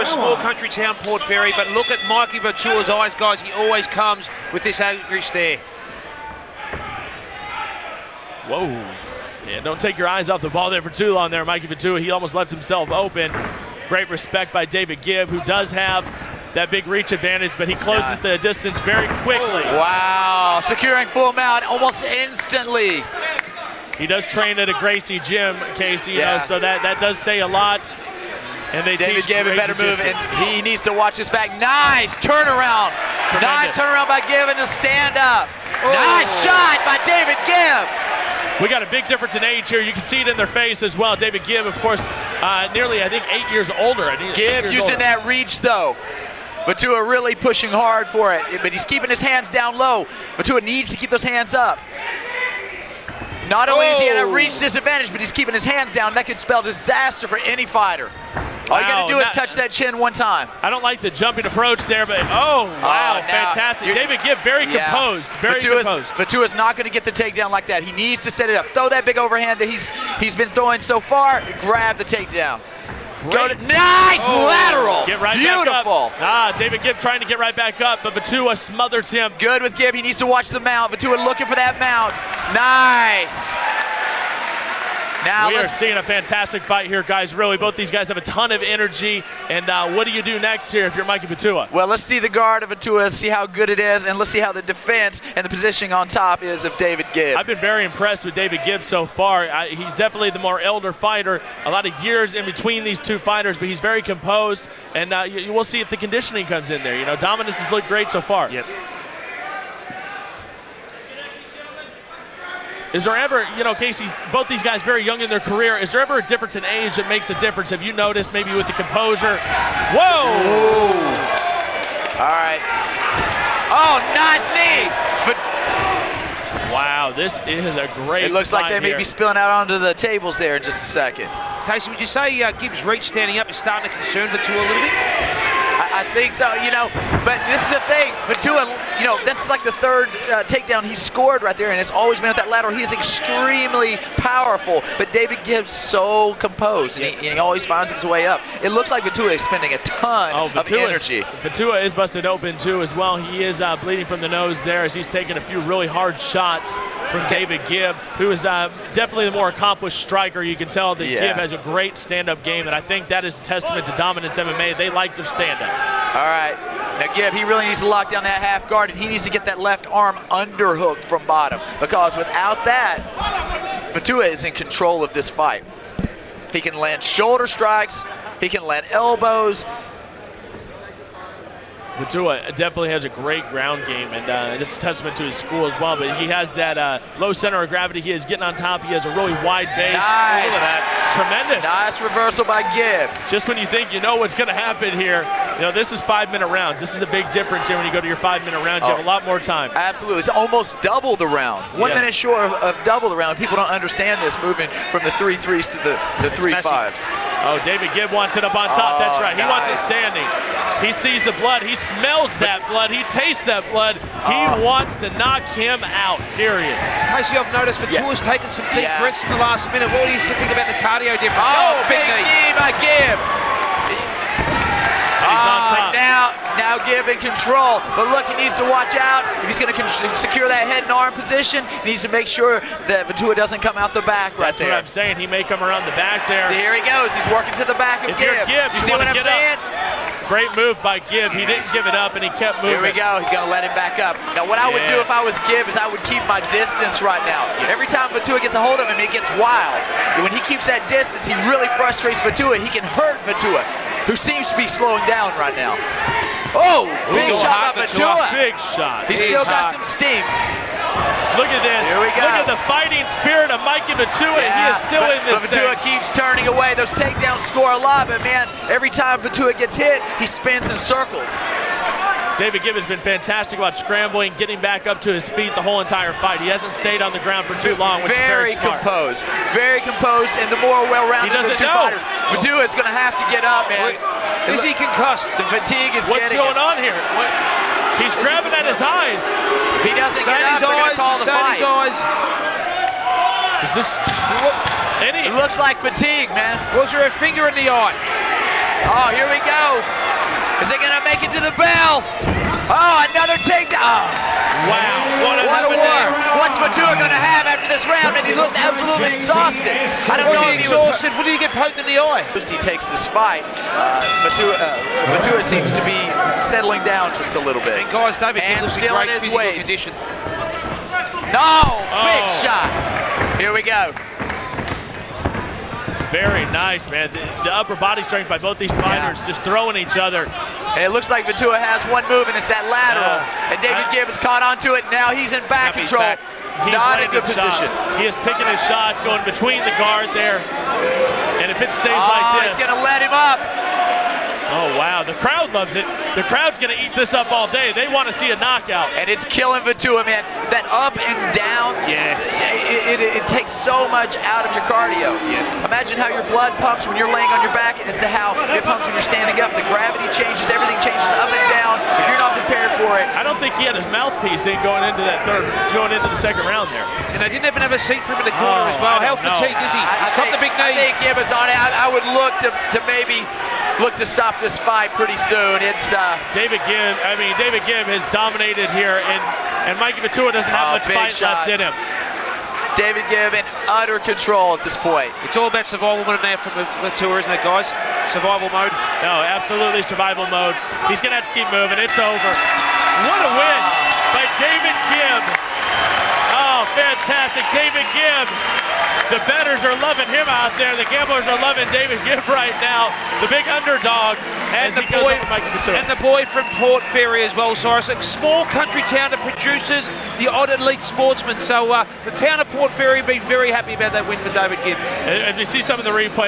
a small country town, Port Fairy, but look at Mikey Vitua's eyes, guys. He always comes with this angry stare. Whoa. Yeah, don't take your eyes off the ball there for too long there, Mikey Vitua. He almost left himself open. Great respect by David Gibb, who does have that big reach advantage, but he closes the distance very quickly. Wow, securing full mount almost instantly. He does train at a Gracie gym, Casey, you know, so that does say a lot. And they David teach Gibb a better move, and he needs to watch his back. Nice turnaround. Tremendous. Nice turnaround by Gibb and to stand up. Nice shot by David Gibb. We got a big difference in age here. You can see it in their face as well. David Gibb, of course, nearly, I think, 8 years older. Gibb using that reach, though. Vitua really pushing hard for it, but he's keeping his hands down low. Vitua needs to keep those hands up. Not only is he at a reach disadvantage, but he's keeping his hands down. That could spell disaster for any fighter. All you got to do is touch that chin one time. I don't like the jumping approach there, but wow, fantastic. David Gibb very composed, very composed. Vitua's not going to get the takedown like that. He needs to set it up. Throw that big overhand that he's been throwing so far. Grab the takedown. Go to, nice lateral. Get right Beautiful. Back up. David Gibb trying to get right back up, but Vitua smothers him. Good with Gibb. He needs to watch the mount. Vitua looking for that mount. Nice. Now we are seeing a fantastic fight here, guys. Really, both these guys have a ton of energy. And what do you do next here if you're Mikey Vitua? Well, let's see the guard of Vitua, see how good it is, and let's see how the defense and the positioning on top is of David Gibb. I've been very impressed with David Gibb so far. He's definitely the more elder fighter. A lot of years in between these two fighters, but he's very composed. And you will see if the conditioning comes in there. You know, dominance has looked great so far. Yep. Is there ever, you know, Casey, both these guys very young in their career, is there ever a difference in age that makes a difference? Have you noticed maybe with the composure? Whoa! Ooh. All right. Oh, nice knee. But wow, this is a great It looks like they here. may be spilling out onto the tables there in just a second. Casey, would you say Gibb's reach standing up is starting to concern Vitua a little bit? I think so, you know, but this is the thing. Vitua, you know, that's like the third takedown he scored right there, and it's always been at that lateral. He's extremely powerful, but David Gibb's so composed, and he always finds his way up. It looks like Vitua is spending a ton of energy. Vitua is busted open, too, as well. He is bleeding from the nose there as he's taking a few really hard shots from David Gibb, who is definitely the more accomplished striker. You can tell that Gibb has a great stand-up game, and I think that is a testament to Dominance MMA. They like their stand-up. All right. Now, Gibb, he really needs to lock down that half guard, and he needs to get that left arm underhooked from bottom, because without that, Vitua is in control of this fight. He can land shoulder strikes. He can land elbows. Vitua definitely has a great ground game, and it's a testament to his school as well. But he has that low center of gravity. He is getting on top. He has a really wide base. Nice. Look at that. Tremendous. Nice reversal by Gibb. Just when you think you know what's going to happen here, you know, this is 5-minute rounds. This is a big difference here when you go to your 5-minute rounds. You have a lot more time. Absolutely. It's almost double the round. 1 minute short of double the round. People don't understand this, moving from the 3-3s to the 3-5s. Oh, David Gibb wants it up on top. That's right. He wants it standing. He sees the blood. He smells that blood. He tastes that blood. He wants to knock him out, period. Casey, I've noticed Vitua's taken some deep breaths in the last minute. What do you think about the cardio difference? Oh, big knee by Gibb. He's on top. Now Gibb in control. But look, he needs to watch out. If he's going to secure that head and arm position, he needs to make sure that Vitua doesn't come out the back right there. That's what I'm saying. He may come around the back there. See, here he goes. He's working to the back of If you're Gibb, you see what I'm saying? Great move by Gibb. He didn't give it up, and he kept moving. Here we go. He's going to let him back up. Now, what I would do if I was Gibb is I would keep my distance right now. Every time Vitua gets a hold of him, it gets wild. When he keeps that distance, he really frustrates Vitua. He can hurt Vitua, who seems to be slowing down right now. Oh, big shot by Vitua. Big shot. He's still got some steam. Look at this. Here we go. Look at the fighting spirit of Mikey Vitua. He is still in this thing. Vitua keeps turning away. Those takedowns score a lot, but man, every time Vitua gets hit, he spins in circles. David Gibb has been fantastic about scrambling, getting back up to his feet the whole entire fight. He hasn't stayed on the ground for too long, which is very smart. Very composed, and the more well-rounded of the two fighters. Vitua is going to have to get up, man. Is he concussed? The fatigue is What's getting going on here? He's grabbing at his eyes. If he doesn't get up, they're going to call the fight. Is this It looks like fatigue, man. Was there a finger in the eye? Oh, here we go. Is it gonna make it to the bell? Oh, another takedown. Oh. Wow, What a war. What's Matua gonna have after this round? And he looked absolutely exhausted. I don't know if he was exhausted. What did he get poked in the eye? He takes this fight. Matua seems to be settling down just a little bit. And guys, David Gibb looks in great physical condition. No, big shot. Here we go. Very nice, man. The upper body strength by both these fighters, just throwing each other. And it looks like Matua has one move, and it's that lateral. And David Gibb has caught onto it. Now he's in back control. Not a good position. He is picking his shots, going between the guard there. And if it stays like this, he's gonna let him up. Oh, wow. The crowd loves it. The crowd's going to eat this up all day. They want to see a knockout. And it's killing Matua, man. That up and down, it takes so much out of your cardio. Imagine how your blood pumps when you're laying on your back as to how it pumps when you're standing up. The gravity changes, everything changes up and down. If you're not prepared for it. I don't think he had his mouthpiece in going into the second round there. And they didn't even have a seat for him in the corner as well. How fatigued is he? He's got the big knee. I think Gibb is on it. I would look to maybe to stop this fight pretty soon. It's David Gibb. I mean, David Gibb has dominated here, and Mikey Matua doesn't have much fight left in him. David Gibb in utter control at this point. It's all about survival mode now from Matua, isn't it, guys? Survival mode. No, absolutely survival mode. He's gonna have to keep moving. It's over. What a win by David Gibb. Oh, fantastic, David Gibb. The bettors are loving him out there. The gamblers are loving David Gibb right now. The big underdog as he goes up to Mikey Matua. And the boy from Port Fairy as well, Cyrus. A small country town that produces the odd elite sportsman. So the town of Port Fairy being very happy about that win for David Gibb. And you see some of the replay.